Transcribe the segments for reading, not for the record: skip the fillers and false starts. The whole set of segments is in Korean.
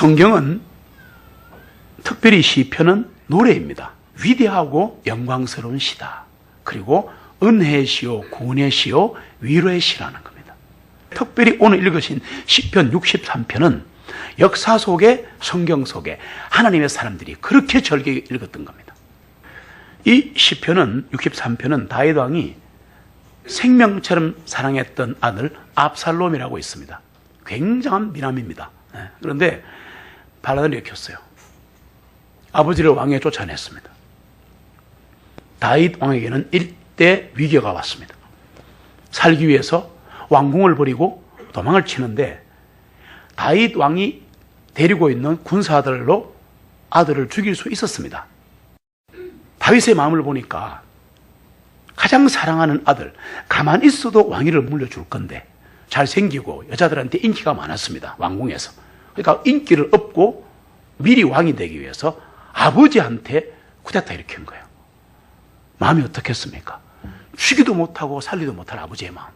성경은 특별히 시편은 노래입니다. 위대하고 영광스러운 시다. 그리고 은혜의 시요, 구원의 시요, 위로의 시라는 겁니다. 특별히 오늘 읽으신 시편 63편은 역사 속에, 성경 속에 하나님의 사람들이 그렇게 절개 읽었던 겁니다. 이 시편은 63편은 다윗 왕이 생명처럼 사랑했던 아들 압살롬이라고 있습니다. 굉장한 미남입니다. 그런데 반란을 일으켰어요. 아버지를 왕에 쫓아냈습니다. 다윗 왕에게는 일대 위기가 왔습니다. 살기 위해서 왕궁을 버리고 도망을 치는데 다윗 왕이 데리고 있는 군사들로 아들을 죽일 수 있었습니다. 다윗의 마음을 보니까 가장 사랑하는 아들, 가만히 있어도 왕위를 물려줄 건데 잘생기고 여자들한테 인기가 많았습니다. 왕궁에서. 그러니까 인기를 얻고 미리 왕이 되기 위해서 아버지한테 쿠데타 일으킨 거예요. 마음이 어떻겠습니까? 죽이도 못하고 살리도 못할 아버지의 마음.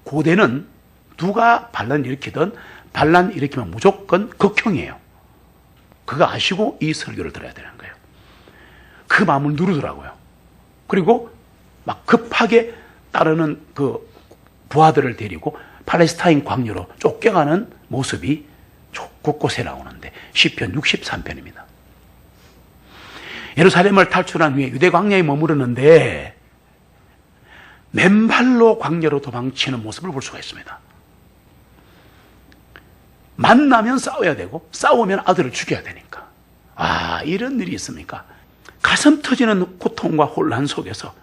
고대는 누가 반란 일으키든 반란 일으키면 무조건 극형이에요. 그거 아시고 이 설교를 들어야 되는 거예요. 그 마음을 누르더라고요. 그리고 막 급하게 따르는 그 부하들을 데리고 팔레스타인 광야로 쫓겨가는 모습이 곳곳에 나오는데 시편 63편입니다. 예루살렘을 탈출한 후에 유대 광야에 머무르는데 맨발로 광야로 도망치는 모습을 볼 수가 있습니다. 만나면 싸워야 되고 싸우면 아들을 죽여야 되니까. 이런 일이 있습니까? 가슴 터지는 고통과 혼란 속에서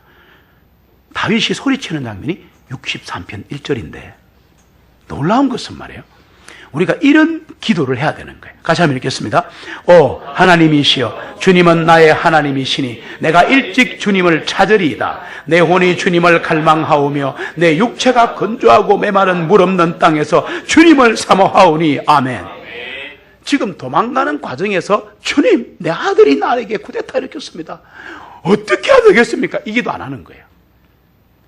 다윗이 소리치는 장면이 63편 1절인데 놀라운 것은 말이에요. 우리가 이런 기도를 해야 되는 거예요. 같이 한번 읽겠습니다. 오 하나님이시여 주님은 나의 하나님이시니 내가 일찍 주님을 찾으리이다. 내 혼이 주님을 갈망하오며 내 육체가 건조하고 메마른 물 없는 땅에서 주님을 사모하오니 아멘. 지금 도망가는 과정에서 주님 내 아들이 나에게 쿠데타 일으켰습니다. 어떻게 해야 되겠습니까? 이 기도 안 하는 거예요.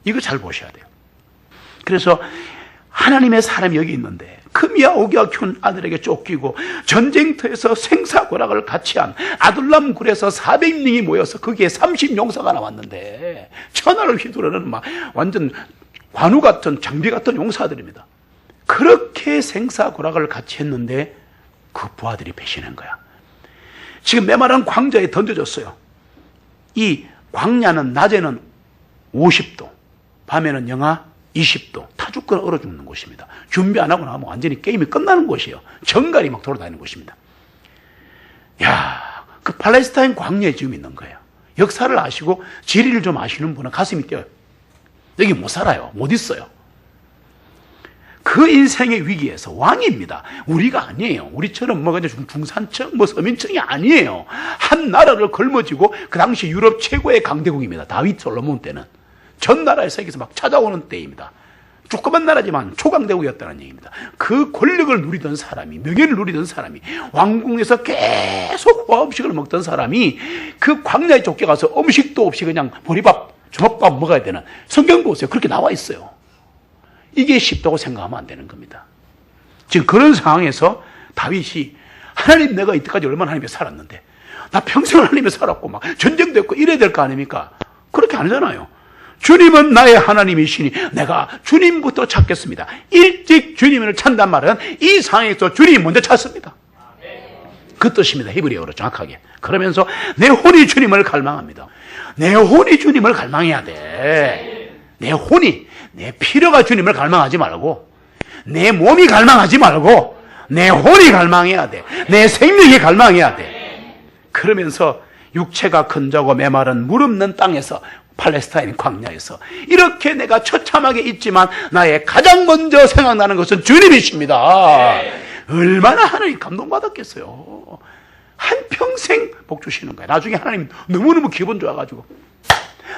이거 잘 보셔야 돼요. 그래서 하나님의 사람이 여기 있는데 금이야 오기야 키운 아들에게 쫓기고 전쟁터에서 생사고락을 같이 한 아둘람 굴에서 400명이 모여서 거기에 30용사가 나왔는데 천하를 휘두르는 막 완전 관우 같은 장비 같은 용사들입니다. 그렇게 생사고락을 같이 했는데 그 부하들이 배신한 거야. 지금 메마른 광야에 던져졌어요. 이 광야는 낮에는 50도, 밤에는 영하 20도, 타 죽거나 얼어 죽는 곳입니다. 준비 안 하고 나면 완전히 게임이 끝나는 곳이에요. 정갈이 막 돌아다니는 곳입니다. 그 팔레스타인 광야에 지금 있는 거예요. 역사를 아시고 지리를 좀 아시는 분은 가슴이 뛰어요. 여기 못 살아요. 못 있어요. 그 인생의 위기에서 왕입니다. 우리가 아니에요. 우리처럼 뭐 그냥 중산층, 뭐 서민층이 아니에요. 한 나라를 걸머쥐고 그 당시 유럽 최고의 강대국입니다. 다윗 솔로몬 때는. 전 나라의 세계에서 막 찾아오는 때입니다. 조그만 나라지만 초강대국이었다는 얘기입니다. 그 권력을 누리던 사람이, 명예를 누리던 사람이, 왕궁에서 계속 호화음식을 먹던 사람이 그 광야에 쫓겨가서 음식도 없이 그냥 보리밥, 주먹밥 먹어야 되는, 성경 보세요. 그렇게 나와 있어요. 이게 쉽다고 생각하면 안 되는 겁니다. 지금 그런 상황에서 다윗이 하나님 내가 이때까지 얼마나 하나님에 살았는데 나 평생 하나님에 살았고 막 전쟁도 했고 이래야 될 거 아닙니까? 그렇게 아니잖아요. 주님은 나의 하나님이시니 내가 주님부터 찾겠습니다. 일찍 주님을 찾단 말은 이 상황에서 주님이 먼저 찾습니다. 그 뜻입니다. 히브리어로 정확하게. 그러면서 내 혼이 주님을 갈망합니다. 내 혼이 주님을 갈망해야 돼. 내 혼이, 내 필요가 주님을 갈망하지 말고 내 몸이 갈망하지 말고 내 혼이 갈망해야 돼. 내 생명이 갈망해야 돼. 그러면서 육체가 건조하고 메마른 물 없는 땅에서 팔레스타인 광야에서 이렇게 내가 처참하게 있지만 나의 가장 먼저 생각나는 것은 주님이십니다. 얼마나 하나님 감동받았겠어요. 한평생 복 주시는 거예요. 나중에 하나님 너무너무 기분 좋아가지고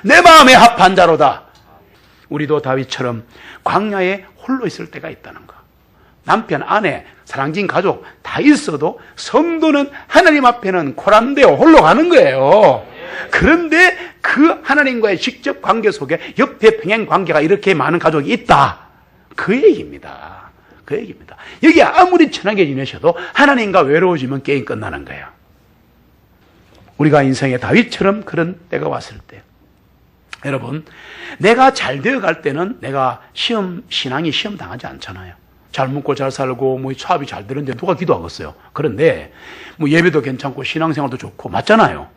내 마음에 합한 자로다. 우리도 다윗처럼 광야에 홀로 있을 때가 있다는 거. 남편, 아내, 사랑진 가족 다 있어도 성도는 하나님 앞에는 코란데요 홀로 가는 거예요. 그런데 그 하나님과의 직접 관계 속에 옆에 평행 관계가 이렇게 많은 가족이 있다. 그 얘기입니다. 그 얘기입니다. 여기 아무리 친하게 지내셔도 하나님과 외로워지면 게임 끝나는 거예요. 우리가 인생의 다윗처럼 그런 때가 왔을 때, 여러분, 내가 잘 되어갈 때는 내가 신앙이 시험 당하지 않잖아요. 잘 먹고 잘 살고 뭐 차업이 잘 되는데 누가 기도하겠어요. 그런데 뭐 예배도 괜찮고 신앙생활도 좋고 맞잖아요.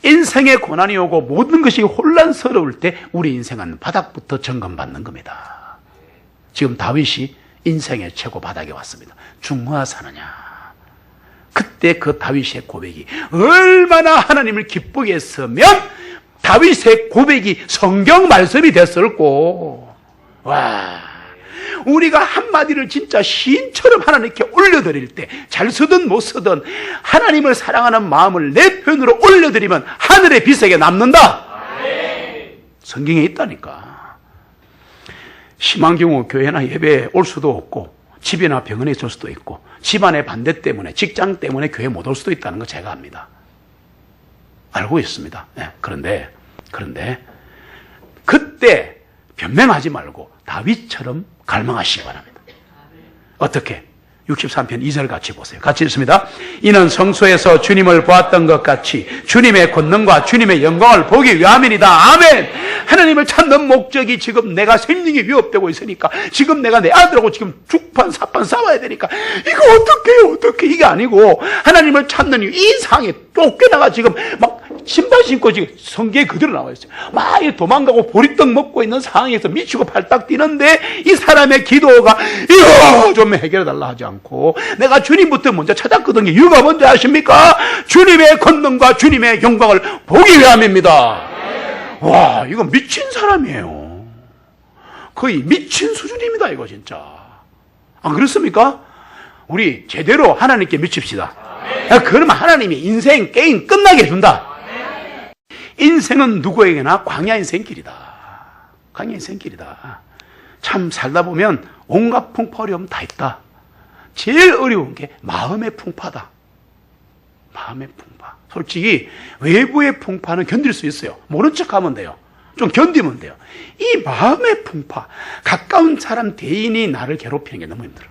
인생의 고난이 오고 모든 것이 혼란스러울 때 우리 인생은 바닥부터 점검받는 겁니다. 지금 다윗이 인생의 최고 바닥에 왔습니다. 중무하 사느냐. 그때 그 다윗의 고백이 얼마나 하나님을 기쁘게 했으면 다윗의 고백이 성경 말씀이 됐을꼬. 와, 우리가 한마디를 진짜 시인처럼 하나님께 올려드릴 때 잘 쓰든 못 쓰든 하나님을 사랑하는 마음을 내 편으로 올려드리면 하늘의 빛에게 남는다. 성경에 있다니까. 심한 경우 교회나 예배에 올 수도 없고 집이나 병원에 있을 수도 있고 집안의 반대 때문에 직장 때문에 교회 못 올 수도 있다는 거 제가 압니다. 알고 있습니다. 네, 그런데 그때 변명하지 말고 다윗처럼 갈망하시기 바랍니다. 어떻게? 63편 2절 같이 보세요. 같이 읽습니다. 이는 성소에서 주님을 보았던 것 같이 주님의 권능과 주님의 영광을 보기 위함이니이다. 아멘. 하나님을 찾는 목적이 지금 내가 생명이 위협되고 있으니까 지금 내가 내 아들하고 지금 죽판 사판 싸워야 되니까 이거 어떻게 이게 아니고 하나님을 찾는 이 상황에 쫓겨나가 지금 막 신발 신고 지금 성경에 그대로 나와 있어요. 막 도망가고 보리떡 먹고 있는 상황에서 미치고 팔딱 뛰는데 이 사람의 기도가 이거 좀 해결해 달라 하지 않고 내가 주님부터 먼저 찾았거든요. 이유가 뭔지 아십니까? 주님의 권능과 주님의 영광을 보기 위함입니다. 와, 이거 미친 사람이에요. 거의 미친 수준입니다. 이거 진짜. 안 그렇습니까? 우리 제대로 하나님께 미칩시다. 그러면 하나님이 인생 게임 끝나게 해준다. 인생은 누구에게나 광야 인생길이다. 광야 인생길이다. 참 살다 보면 온갖 풍파 어려움 다 있다. 제일 어려운 게 마음의 풍파다. 마음의 풍파. 솔직히 외부의 풍파는 견딜 수 있어요. 모른 척하면 돼요. 좀 견디면 돼요. 이 마음의 풍파, 가까운 사람 대인이 나를 괴롭히는 게 너무 힘들어.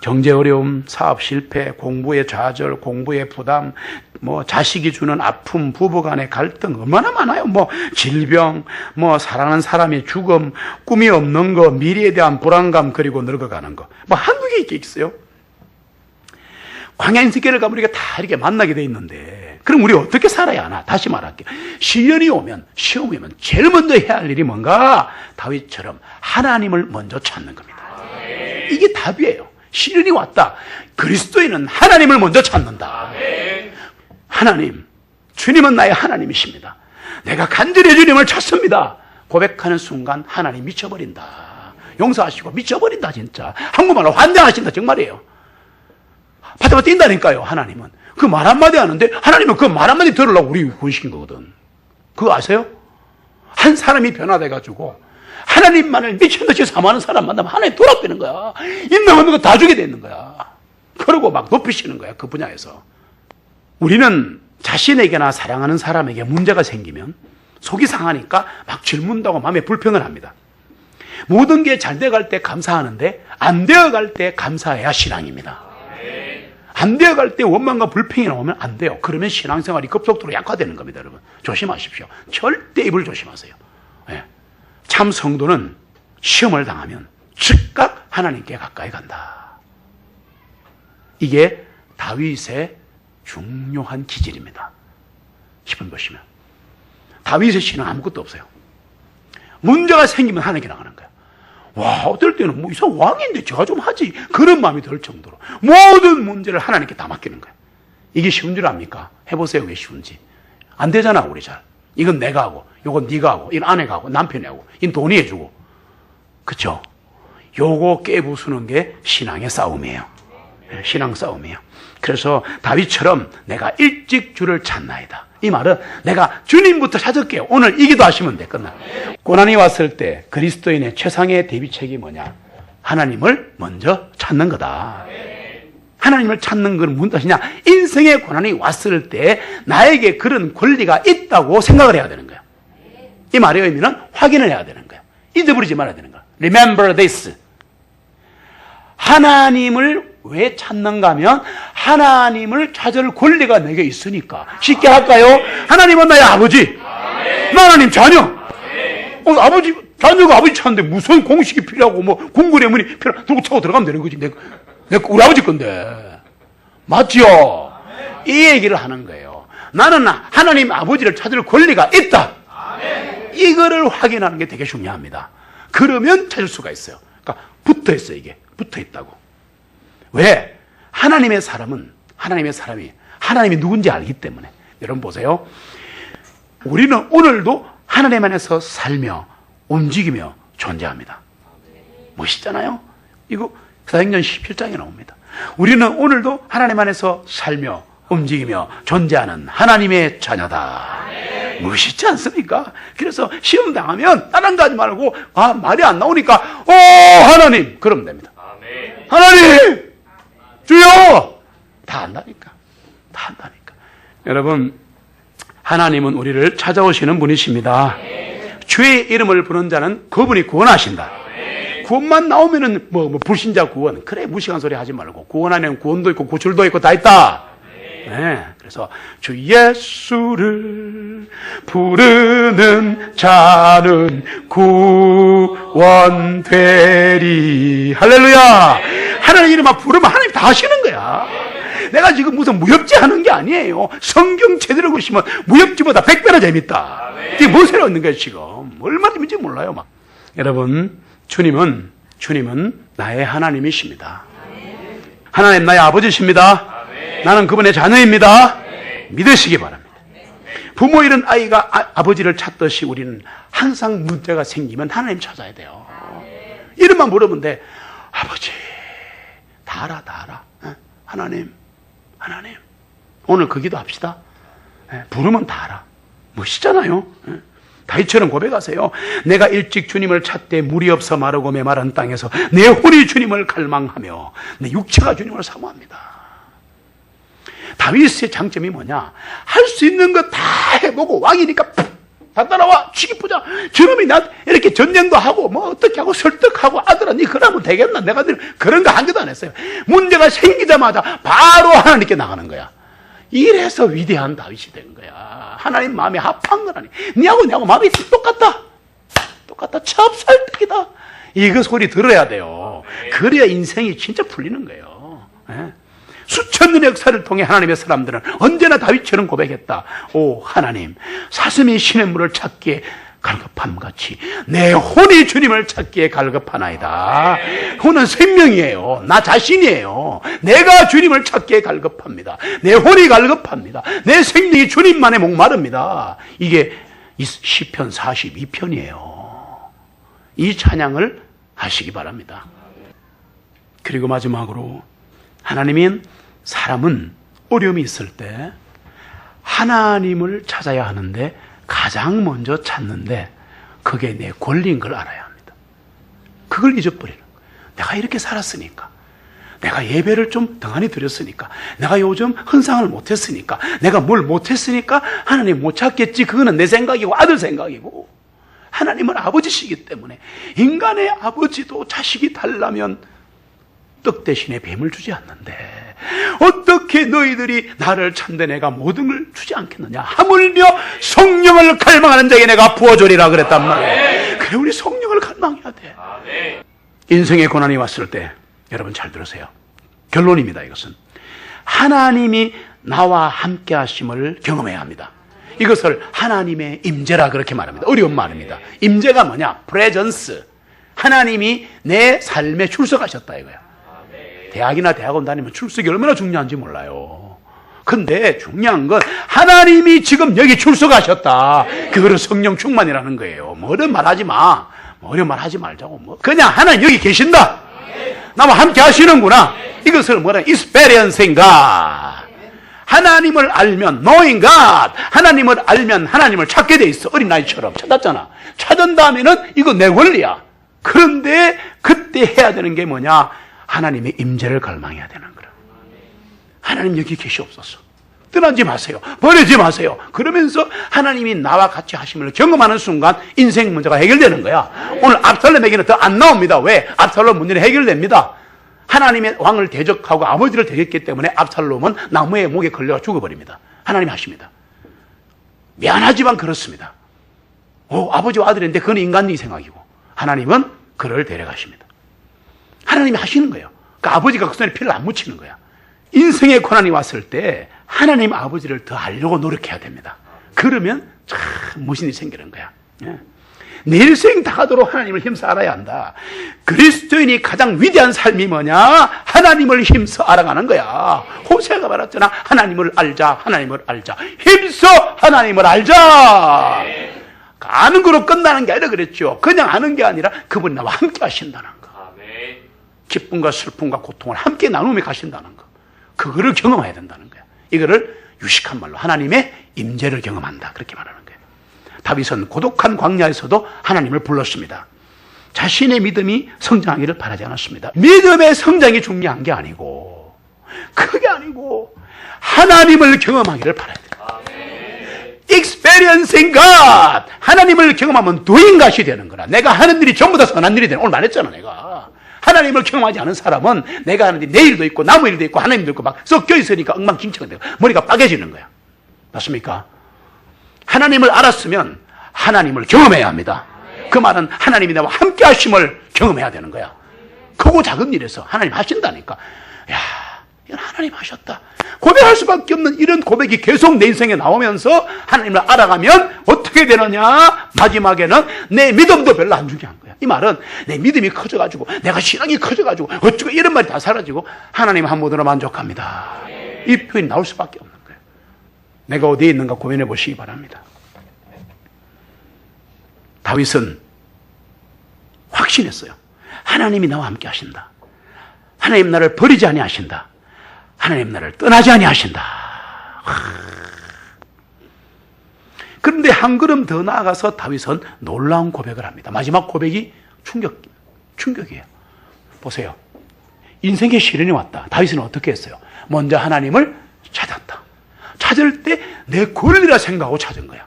경제 어려움, 사업 실패, 공부의 좌절, 공부의 부담, 뭐 자식이 주는 아픔, 부부간의 갈등 얼마나 많아요. 뭐 질병, 뭐 사랑하는 사람의 죽음, 꿈이 없는 거, 미래에 대한 불안감, 그리고 늙어가는 거. 뭐 한두 개 있어요. 광야 인생길을 가면 우리가 다 이렇게 만나게 돼 있는데 그럼 우리 어떻게 살아야 하나? 다시 말할게요. 시련이 오면, 시험이 오면 제일 먼저 해야 할 일이 뭔가? 다윗처럼 하나님을 먼저 찾는 겁니다. 이게 답이에요. 시련이 왔다. 그리스도인은 하나님을 먼저 찾는다. 하나님, 주님은 나의 하나님이십니다. 내가 간절히 주님을 찾습니다. 고백하는 순간 하나님 미쳐버린다. 용서하시고 미쳐버린다 진짜. 한국말로 환장하신다 정말이에요. 파다파 뛴다니까요. 하나님은. 그 말 한마디 하는데 하나님은 그 말 한마디 들으려고 우리 구원시킨 거거든. 그거 아세요? 한 사람이 변화돼가지고 하나님만을 미친듯이 사모하는 사람 만나면 하나님 돌아버리는 거야. 있는 없는 거 다 주게 되는 거야. 그러고 막 높이시는 거야. 그 분야에서. 우리는 자신에게나 사랑하는 사람에게 문제가 생기면 속이 상하니까 막 질문다고 마음에 불평을 합니다. 모든 게 잘 돼갈 때 감사하는데 안 되어갈 때 감사해야 신앙입니다. 안 되어갈 때 원망과 불평이 나오면 안 돼요. 그러면 신앙생활이 급속도로 약화되는 겁니다. 여러분 조심하십시오. 절대 입을 조심하세요. 네. 참 성도는 시험을 당하면 즉각 하나님께 가까이 간다. 이게 다윗의 중요한 기질입니다. 10분 보시면 다윗의 시는 아무것도 없어요. 문제가 생기면 하나님께 나가는 거야. 와, 어떨 때는 뭐 이상 왕인데 제가 좀 하지 그런 마음이 들 정도로 모든 문제를 하나님께 다 맡기는 거야. 이게 쉬운 줄 압니까? 해보세요. 왜 쉬운지. 안 되잖아 우리 잘. 이건 내가 하고 이건 네가 하고 이건 아내가 하고 남편이 하고 이건 돈이 해주고. 그렇죠? 요거 깨부수는 게 신앙의 싸움이에요. 신앙 싸움이에요. 그래서 다윗처럼 내가 일찍 주를 찾나이다. 이 말은 내가 주님부터 찾을게요. 오늘 이 기도하시면 돼. 끝나. 고난이 왔을 때 그리스도인의 최상의 대비책이 뭐냐? 하나님을 먼저 찾는 거다. 하나님을 찾는 건 무슨 뜻이냐? 인생의 고난이 왔을 때 나에게 그런 권리가 있다고 생각을 해야 되는 거야. 이 말의 의미는 확인을 해야 되는 거야. 잊어버리지 말아야 되는 거야. Remember this. 하나님을 왜 찾는가 하면 하나님을 찾을 권리가 내게 있으니까. 쉽게 할까요? 하나님은 나의 아버지, 나 하나님 자녀. 아버지, 자녀가 아버지 찾는데 무슨 공식이 필요하고 뭐 공군의문이 필요하고 들고 차고 들어가면 되는 거지. 우리 아버지 건데. 맞죠? 이 얘기를 하는 거예요. 나는 하나님 아버지를 찾을 권리가 있다. 이거를 확인하는 게 되게 중요합니다. 그러면 찾을 수가 있어요. 그러니까 붙어 있어요, 이게. 붙어 있다고. 왜? 하나님의 사람이 하나님이 누군지 알기 때문에. 여러분 보세요. 우리는 오늘도 하나님 안에서 살며 움직이며 존재합니다. 멋있잖아요? 이거 사도행전 17장에 나옵니다. 우리는 오늘도 하나님 안에서 살며 움직이며 존재하는 하나님의 자녀다. 멋있지 않습니까? 그래서 시험 당하면 따라가지 말고 말이 안 나오니까 하나님 그러면 됩니다. 하나님 주여 다 안다니까. 여러분, 하나님은 우리를 찾아오시는 분이십니다. 주의 이름을 부르는 자는 그분이 구원하신다. 구원만 나오면은 불신자 구원, 그래 무식한 소리 하지 말고 구원 안에는 구원도 있고 구출도 있고 다 있다. 네, 그래서 주 예수를 부르는 자는 구원되리. 할렐루야. 하나님 이름만 부르면 하나님 다 하시는 거야. 내가 지금 무슨 무협지 하는 게 아니에요. 성경 제대로 보시면 무협지보다 100배나 재밌다. 이게 뭔 소리 없는 거예요 지금. 얼마나 재밌는지 몰라요 막. 여러분, 주님은 나의 하나님이십니다. 하나님 나의 아버지십니다. 나는 그분의 자녀입니다. 믿으시기 바랍니다. 부모 잃은 아이가 아버지를 찾듯이 우리는 항상 문제가 생기면 하나님 찾아야 돼요. 이름만 물으면 돼. 아버지 다 알아. 하나님 오늘 그 기도 합시다. 부르면 다 알아. 멋있잖아요. 다윗처럼 고백하세요. 내가 일찍 주님을 찾되 물이 없어 마르고 메마른 땅에서 내 혼이 주님을 갈망하며 내 육체가 주님을 사모합니다. 다윗의 장점이 뭐냐? 할 수 있는 거 다 해보고 왕이니까 다 따라와 죽이보자. 저놈이 나 이렇게 전쟁도 하고 뭐 어떻게 하고 설득하고 아들아 니 그러면 되겠나? 내가 그런 거 한 개도 안 했어요. 문제가 생기자마자 바로 하나님께 나가는 거야. 이래서 위대한 다윗이 된 거야. 하나님 마음에 합한 거라니. 니하고 마음이 똑같다. 찹쌀떡이다. 이거 소리 들어야 돼요. 그래야 인생이 진짜 풀리는 거예요. 수천 년의 역사를 통해 하나님의 사람들은 언제나 다윗처럼 고백했다. 오 하나님, 사슴이 시냇물을 찾기에 갈급함같이 내 혼이 주님을 찾기에 갈급하나이다. 혼은 생명이에요. 나 자신이에요. 내가 주님을 찾기에 갈급합니다. 내 혼이 갈급합니다. 내 생명이 주님만에 목마릅니다. 이게 시편 42편이에요. 이 찬양을 하시기 바랍니다. 그리고 마지막으로 사람은 어려움이 있을 때 하나님을 찾아야 하는데 가장 먼저 찾는데 그게 내 권리인 걸 알아야 합니다. 그걸 잊어버리는 거예요. 내가 이렇게 살았으니까, 내가 예배를 좀 등한히 드렸으니까, 내가 요즘 헌상을 못했으니까, 내가 뭘 못했으니까 하나님 못 찾겠지. 그거는 내 생각이고 아들 생각이고, 하나님은 아버지시기 때문에 인간의 아버지도 자식이 달라면 떡 대신에 뱀을 주지 않는데 어떻게 너희들이 나를 찾는데 내가 모든 걸 주지 않겠느냐. 하물며 성령을 갈망하는 자에게 내가 부어주리라 그랬단 말이에요. 그래, 우리 성령을 갈망해야 돼. 인생의 고난이 왔을 때 여러분 잘 들으세요. 결론입니다. 이것은 하나님이 나와 함께 하심을 경험해야 합니다. 이것을 하나님의 임재라 그렇게 말합니다. 어려운 말입니다. 임재가 뭐냐? 프레전스. 하나님이 내 삶에 출석하셨다 이거야. 대학이나 대학원 다니면 출석이 얼마나 중요한지 몰라요. 근데 중요한 건 하나님이 지금 여기 출석하셨다. 그거를 성령 충만이라는 거예요. 어려운 말 하지 마. 어려운 말 하지 말자고. 그냥 하나님 여기 계신다. 나와 함께 하시는구나. 이것을 뭐라? Experiencing God. 하나님을 알면 knowing God. 하나님을 알면 하나님을 찾게 돼 있어. 어린아이처럼 찾았잖아. 찾은 다음에는 이거 내 권리야. 그런데 그때 해야 되는 게 뭐냐? 하나님의 임재를 갈망해야 되는 거라. 하나님 여기 계시옵소서. 떠나지 마세요. 버리지 마세요. 그러면서 하나님이 나와 같이 하심을 경험하는 순간 인생 문제가 해결되는 거야. 오늘 압살롬에게는 더 안 나옵니다. 왜? 압살롬 문제는 해결됩니다. 하나님의 왕을 대적하고 아버지를 대적했기 때문에 압살롬은 나무의 목에 걸려 죽어버립니다. 하나님이 하십니다. 미안하지만 그렇습니다. 아버지와 아들인데 그건 인간적인 생각이고 하나님은 그를 데려가십니다. 하나님이 하시는 거예요. 그러니까 아버지가 그 손에 피를 안 묻히는 거야. 인생의 고난이 왔을 때 하나님 아버지를 더 알려고 노력해야 됩니다. 그러면 참 무슨 일이 생기는 거야. 내 일생 다가도록 하나님을 힘써 알아야 한다. 그리스도인이 가장 위대한 삶이 뭐냐? 하나님을 힘써 알아가는 거야. 호세아가 말했잖아. 하나님을 알자, 하나님을 알자. 힘써 하나님을 알자. 아는 거로 끝나는 게 아니라 그랬죠. 그냥 아는 게 아니라 그분이 나와 함께 하신다는 거. 기쁨과 슬픔과 고통을 함께 나누며 가신다는 거. 그거를 경험해야 된다는 거야. 이거를 유식한 말로 하나님의 임재를 경험한다. 그렇게 말하는 거예요. 다윗은 고독한 광야에서도 하나님을 불렀습니다. 자신의 믿음이 성장하기를 바라지 않았습니다. 믿음의 성장이 중요한 게 아니고 그게 아니고 하나님을 경험하기를 바라야 돼요. Experiencing God. 하나님을 경험하면 doing God이 되는 거라. 내가 하는 일이 전부 다 선한 일이 되는 오늘 말했잖아 내가. 하나님을 경험하지 않은 사람은 내가 하는 일이 내 일도 있고 남의 일도 있고 하나님도 있고 막 섞여 있으니까 엉망진창이 되고 머리가 빠개지는 거야. 맞습니까? 하나님을 알았으면 하나님을 경험해야 합니다. 그 말은 하나님이 나와 함께 하심을 경험해야 되는 거야. 크고 작은 일에서 하나님 하신다니까. 야, 이건 하나님 하셨다. 고백할 수밖에 없는 이런 고백이 계속 내 인생에 나오면서 하나님을 알아가면 어떻게 되느냐? 마지막에는 내 믿음도 별로 안 중요한 거야. 이 말은 내 믿음이 커져가지고 내가 신앙이 커져가지고 어쩌고 이런 말이 다 사라지고 하나님 한 분으로 만족합니다. 이 표현이 나올 수밖에 없는 거예요. 내가 어디에 있는가 고민해 보시기 바랍니다. 다윗은 확신했어요. 하나님이 나와 함께 하신다. 하나님 나를 버리지 아니하신다. 하나님 나를 떠나지 아니하신다. 그런데 한 걸음 더 나아가서 다윗은 놀라운 고백을 합니다. 마지막 고백이 충격이에요. 보세요. 인생의 시련이 왔다. 다윗은 어떻게 했어요? 먼저 하나님을 찾았다. 찾을 때 내 권리라 생각하고 찾은 거야.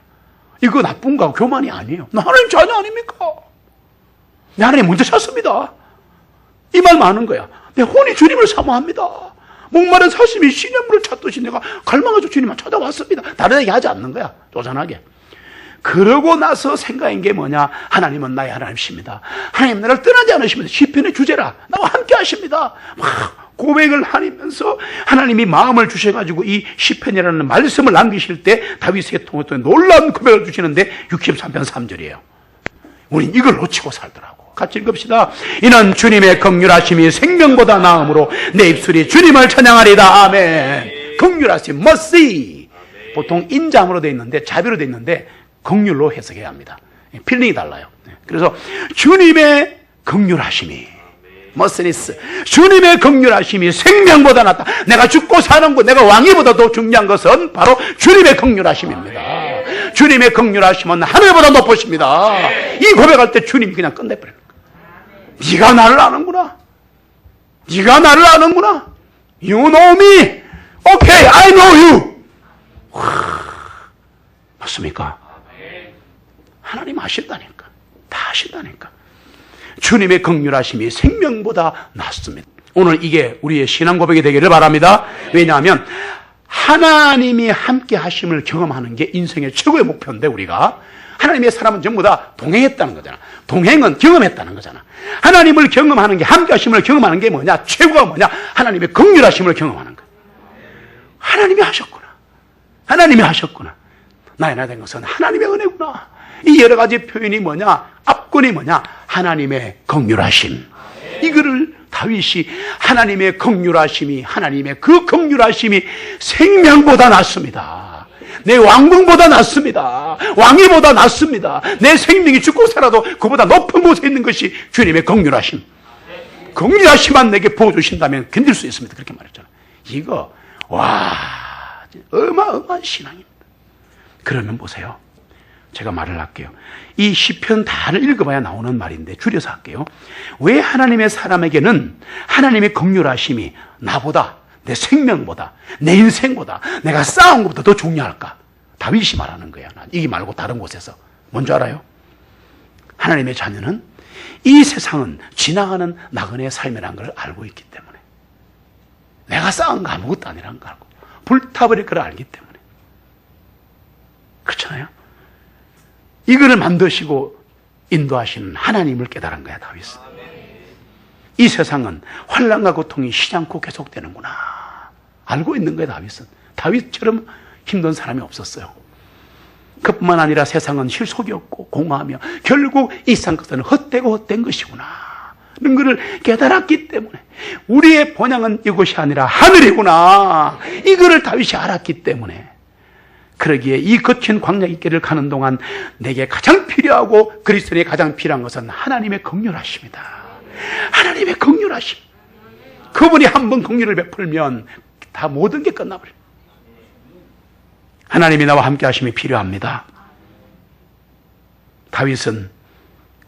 이거 나쁜 거 교만이 아니에요. 나 하나님 자녀 아닙니까? 내 하나님 먼저 찾습니다. 이 말 많은 거야. 내 혼이 주님을 사모합니다. 목마른 사슴이 시냇물을 찾듯이 내가 갈망하죠. 주님만 찾아왔습니다. 다른 얘기 하지 않는 거야. 쪼잔하게. 그러고 나서 생각한 게 뭐냐? 하나님은 나의 하나님이십니다. 하나님 나를 떠나지 않으십니다. 시편의 주제라. 나와 함께 하십니다. 막 고백을 하면서 하나님이 마음을 주셔가지고 이 시편이라는 말씀을 남기실 때 다윗에게 통해 놀라운 고백을 주시는데 63편 3절이에요. 우린 이걸 놓치고 살더라고. 같이 읽읍시다. 이는 주님의 긍휼하심이 생명보다 나음으로 내 입술이 주님을 찬양하리다. 아멘. 긍휼하심, mercy. 보통 인자함으로 되어 있는데 자비로 되어 있는데 긍휼로 해석해야 합니다. 필링이 달라요. 그래서 주님의 긍휼하심이 머스니스 주님의 긍휼하심이 생명보다 낫다. 내가 죽고 사는 것, 내가 왕위보다 더 중요한 것은 바로 주님의 긍휼하심입니다. 주님의 긍휼하심은 하늘보다 높으십니다. 이 고백할 때 주님이 그냥 끝내버려요. 네가 나를 아는구나. 네가 나를 아는구나. You know me. Okay, I know you. 맞습니까? 하나님 아신다니까. 다 아신다니까. 주님의 긍휼하심이 생명보다 낫습니다. 오늘 이게 우리의 신앙 고백이 되기를 바랍니다. 왜냐하면 하나님이 함께 하심을 경험하는 게 인생의 최고의 목표인데 우리가 하나님의 사람은 전부 다 동행했다는 거잖아. 동행은 경험했다는 거잖아. 하나님을 경험하는 게 함께 하심을 경험하는 게 뭐냐? 최고가 뭐냐? 하나님의 긍휼하심을 경험하는 거야. 하나님이 하셨구나. 하나님이 하셨구나. 나의 나 된 것은 하나님의 은혜구나. 이 여러 가지 표현이 뭐냐? 앞권이 뭐냐? 하나님의 긍휼하심. 이거를 다윗이 하나님의 긍휼하심이 하나님의 그 긍휼하심이 생명보다 낫습니다. 내 왕궁보다 낫습니다. 왕위보다 낫습니다. 내 생명이 죽고 살아도 그보다 높은 곳에 있는 것이 주님의 긍휼하심. 긍휼하심만 내게 부어주신다면 견딜 수 있습니다. 그렇게 말했잖아요. 이거 어마어마한 신앙입니다. 그러면 보세요. 제가 말을 할게요. 이 시편 다를 읽어봐야 나오는 말인데 줄여서 할게요. 왜 하나님의 사람에게는 하나님의 긍휼하심이 나보다 내 생명보다, 내 인생보다, 내가 쌓은 것보다 더 중요할까? 다윗이 말하는 거야. 이기 말고 다른 곳에서. 뭔지 알아요? 하나님의 자녀는 이 세상은 지나가는 나그네의 삶이라는 걸 알고 있기 때문에, 내가 쌓은 거 아무것도 아니라는 걸 알고 불타버릴 걸 알기 때문에. 그렇잖아요? 이거를 만드시고 인도하시는 하나님을 깨달은 거야, 다윗은. 이 세상은 환난과 고통이 쉬지 않고 계속되는구나 알고 있는 거야, 다윗은. 다윗처럼 힘든 사람이 없었어요. 그뿐만 아니라 세상은 실속이 없고 공허하며 결국 이 세상 것은 헛되고 헛된 것이구나 이런 것을 깨달았기 때문에, 우리의 본향은 이것이 아니라 하늘이구나 이거를 다윗이 알았기 때문에, 그러기에 이 거친 광야의 길을 가는 동안 내게 가장 필요하고 그리스도인에게 가장 필요한 것은 하나님의 긍휼하심이다. 하나님의 긍휼하심. 그분이 한번 긍휼을 베풀면 다 모든 게 끝나버려. 하나님이 나와 함께 하심이 필요합니다. 다윗은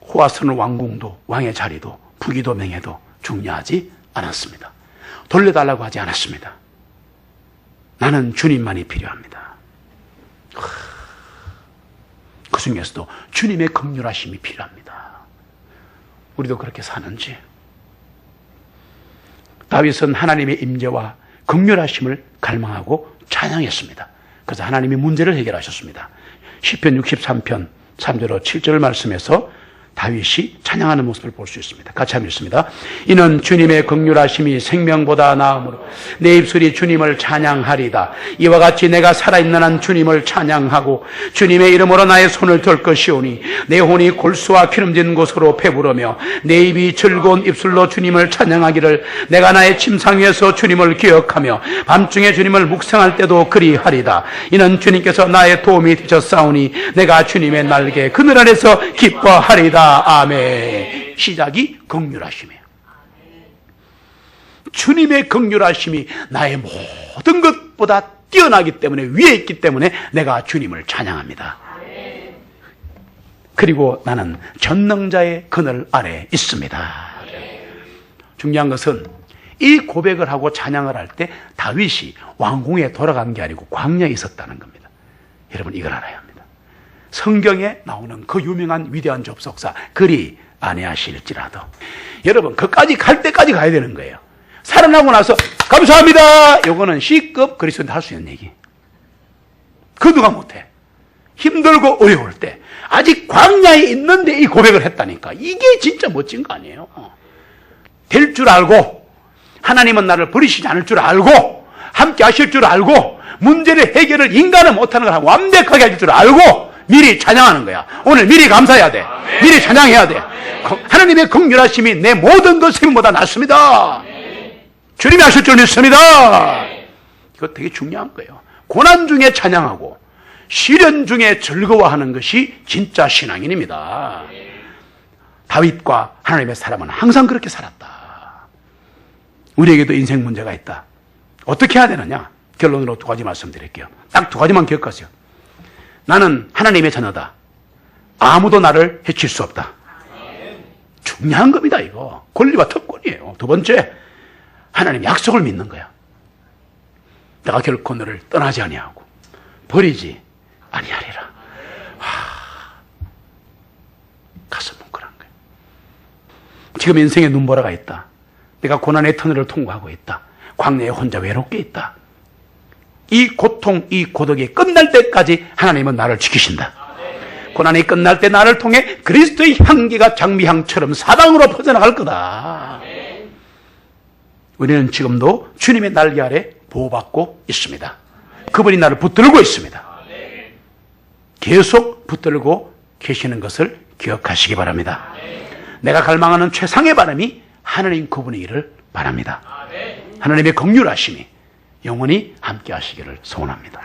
호화스러운 왕궁도 왕의 자리도 부귀도 명예도 중요하지 않았습니다. 돌려달라고 하지 않았습니다. 나는 주님만이 필요합니다. 그 중에서도 주님의 긍휼하심이 필요합니다. 우리도 그렇게 사는지. 다윗은 하나님의 임재와 긍휼하심을 갈망하고 찬양했습니다. 그래서 하나님이 문제를 해결하셨습니다. 시편 63편 3절로 7절 말씀에서 다윗이 찬양하는 모습을 볼 수 있습니다. 같이 한번 읽습니다. 이는 주님의 긍휼하심이 생명보다 나음으로 내 입술이 주님을 찬양하리다. 이와 같이 내가 살아있는 한 주님을 찬양하고 주님의 이름으로 나의 손을 들 것이오니 내 혼이 골수와 기름진 곳으로 배부르며 내 입이 즐거운 입술로 주님을 찬양하기를, 내가 나의 침상 위에서 주님을 기억하며 밤중에 주님을 묵상할 때도 그리하리다. 이는 주님께서 나의 도움이 되셨사오니 내가 주님의 날개 그늘 아래서 기뻐하리다. 아멘. 시작이 긍휼하심이에요. 주님의 긍휼하심이 나의 모든 것보다 뛰어나기 때문에, 위에 있기 때문에 내가 주님을 찬양합니다. 그리고 나는 전능자의 그늘 아래 있습니다. 중요한 것은 이 고백을 하고 찬양을 할 때 다윗이 왕궁에 돌아간 게 아니고 광야에 있었다는 겁니다. 여러분 이걸 알아야 합니다. 성경에 나오는 그 유명한 위대한 접속사 그리 아니하실지라도, 여러분 그까지 갈 때까지 가야 되는 거예요. 살아나고 나서 감사합니다 이거는 C급 그리스도인도 할 수 있는 얘기. 그 누가 못해. 힘들고 어려울 때 아직 광야에 있는데 이 고백을 했다니까. 이게 진짜 멋진 거 아니에요. 될 줄 알고, 하나님은 나를 버리시지 않을 줄 알고, 함께 하실 줄 알고, 문제를 해결을 인간은 못하는 걸 완벽하게 할 줄 알고 미리 찬양하는 거야. 오늘 미리 감사해야 돼. 미리 찬양해야 돼. 하나님의 긍휼하심이 내 모든 것 생보다 낫습니다. 주님이 하실 줄 믿습니다. 이거 되게 중요한 거예요. 고난 중에 찬양하고 시련 중에 즐거워하는 것이 진짜 신앙인입니다. 다윗과 하나님의 사람은 항상 그렇게 살았다. 우리에게도 인생 문제가 있다. 어떻게 해야 되느냐? 결론으로 두 가지 말씀드릴게요. 딱 두 가지만 기억하세요. 나는 하나님의 자녀다. 아무도 나를 해칠 수 없다. 중요한 겁니다, 이거. 권리와 특권이에요. 두 번째, 하나님 약속을 믿는 거야. 내가 결코 너를 떠나지 아니하고 버리지 아니하리라. 가슴 뭉클한 거야. 지금 인생에 눈보라가 있다. 내가 고난의 터널을 통과하고 있다. 광야에 혼자 외롭게 있다. 이 고통, 이 고독이 끝날 때까지 하나님은 나를 지키신다. 고난이 끝날 때 나를 통해 그리스도의 향기가 장미향처럼 사방으로 퍼져나갈 거다. 우리는 지금도 주님의 날개 아래 보호받고 있습니다. 그분이 나를 붙들고 있습니다. 계속 붙들고 계시는 것을 기억하시기 바랍니다. 내가 갈망하는 최상의 바람이 하나님 그분이기를 바랍니다. 하나님의 긍휼하심이 영원히 함께 하시기를 소원합니다.